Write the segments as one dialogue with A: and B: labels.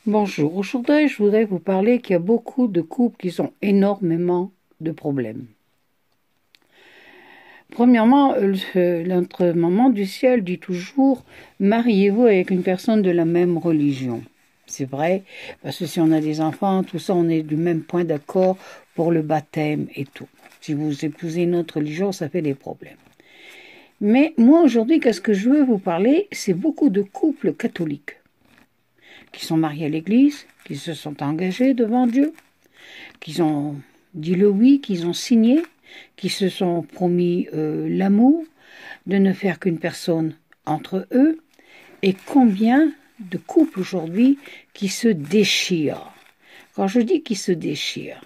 A: Bonjour, aujourd'hui je voudrais vous parler qu'il y a beaucoup de couples qui ont énormément de problèmes. Premièrement, notre maman du ciel dit toujours « mariez-vous avec une personne de la même religion ». C'est vrai, parce que si on a des enfants, tout ça, on est du même point d'accord pour le baptême et tout. Si vous épousez une autre religion, ça fait des problèmes. Mais moi aujourd'hui, qu'est-ce que je veux vous parler? C'est beaucoup de couples catholiques qui sont mariés à l'église, qui se sont engagés devant Dieu, qui ont dit le oui, qui ont signé, qui se sont promis l'amour, de ne faire qu'une personne entre eux, et combien de couples aujourd'hui qui se déchirent. Quand je dis qui se déchirent,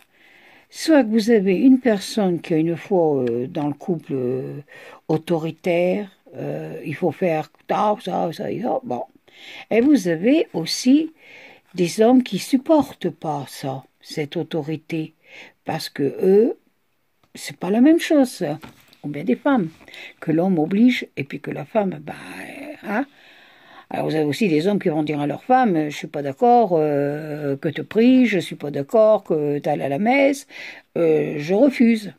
A: soit que vous avez une personne qui a une foi dans le couple autoritaire, il faut faire ça, bon. Et vous avez aussi des hommes qui supportent pas ça, cette autorité, parce que eux, c'est pas la même chose, ou bien des femmes, que l'homme oblige et puis que la femme, hein. Alors vous avez aussi des hommes qui vont dire à leur femme, je suis pas d'accord que te prie, je suis pas d'accord que tu ailles à la messe, je refuse.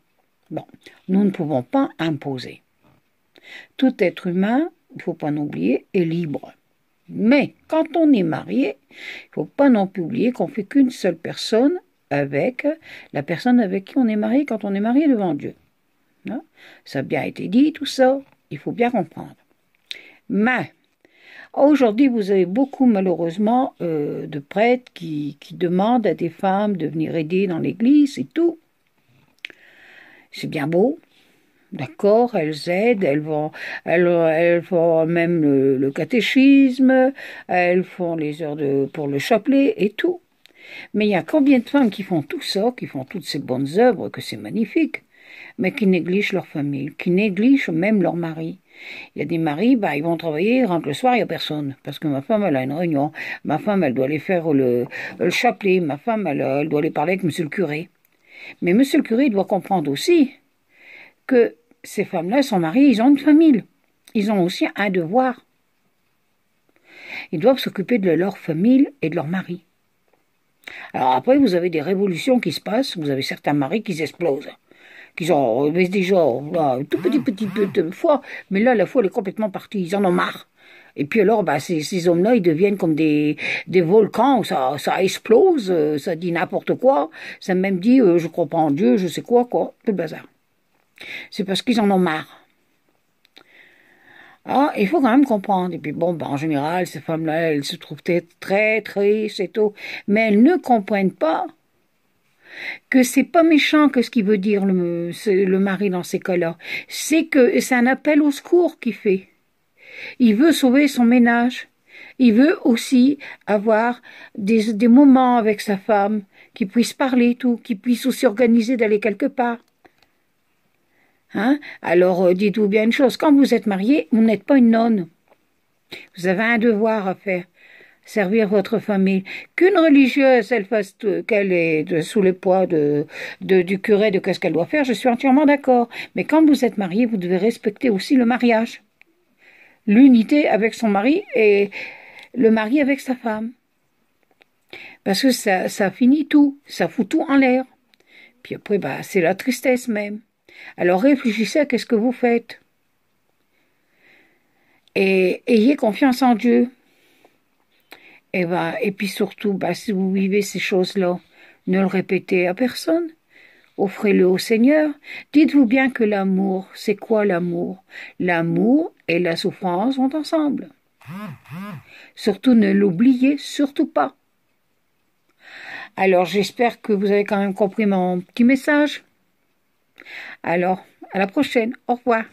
A: Bon, nous ne pouvons pas imposer. Tout être humain, il faut pas l'oublier, est libre. Mais quand on est marié, il ne faut pas non plus oublier qu'on ne fait qu'une seule personne avec la personne avec qui on est marié quand on est marié devant Dieu. Non? Ça a bien été dit, tout ça, il faut bien comprendre. Mais aujourd'hui, vous avez beaucoup malheureusement de prêtres qui demandent à des femmes de venir aider dans l'église et tout. C'est bien beau. D'accord, elles aident, elles font même le catéchisme, elles font les heures pour le chapelet et tout. Mais il y a combien de femmes qui font tout ça, qui font toutes ces bonnes œuvres, que c'est magnifique, mais qui négligent leur famille, qui négligent même leur mari. Il y a des maris, ils vont travailler, ils rentrent le soir, il n'y a personne, parce que ma femme, elle a une réunion, ma femme, elle doit aller faire le chapelet, ma femme, elle doit aller parler avec monsieur le curé. Mais monsieur le curé, il doit comprendre aussi que ces femmes-là sont mariées, ils ont une famille. Ils ont aussi un devoir. Ils doivent s'occuper de leur famille et de leur mari. Alors après, vous avez des révolutions qui se passent. Vous avez certains maris qui explosent. Qui ont déjà là, tout petit peu de foi. Mais là, la foi, elle est complètement partie. Ils en ont marre. Et puis alors, ces hommes-là, ils deviennent comme des volcans. Ça explose. Ça dit n'importe quoi. Ça même dit, je crois pas en Dieu, je sais quoi. Tout le bazar. C'est parce qu'ils en ont marre. Ah, il faut quand même comprendre. Et puis bon, en général, ces femmes-là, elles se trouvent très tristes et tout. Mais elles ne comprennent pas que c'est pas méchant que ce qu'il veut dire le mari dans ces cas-là. C'est un appel au secours qu'il fait. Il veut sauver son ménage. Il veut aussi avoir des moments avec sa femme, qui puissent parler tout, qui puissent aussi organiser d'aller quelque part. Hein? Alors, dites-vous bien une chose, quand vous êtes marié, vous n'êtes pas une nonne. Vous avez un devoir à faire, servir votre famille. Qu'une religieuse, elle fasse qu'elle est sous le poids du curé, de qu'est-ce qu'elle doit faire, je suis entièrement d'accord. Mais quand vous êtes marié, vous devez respecter aussi le mariage. L'unité avec son mari et le mari avec sa femme. Parce que ça finit tout, ça fout tout en l'air. Puis après, c'est la tristesse même. Alors réfléchissez à ce que vous faites. Et ayez confiance en Dieu. Et puis surtout, si vous vivez ces choses-là, ne le répétez à personne. Offrez-le au Seigneur. Dites-vous bien que l'amour, c'est quoi l'amour? L'amour et la souffrance vont ensemble. Surtout ne l'oubliez surtout pas. Alors j'espère que vous avez quand même compris mon petit message. Alors, à la prochaine. Au revoir.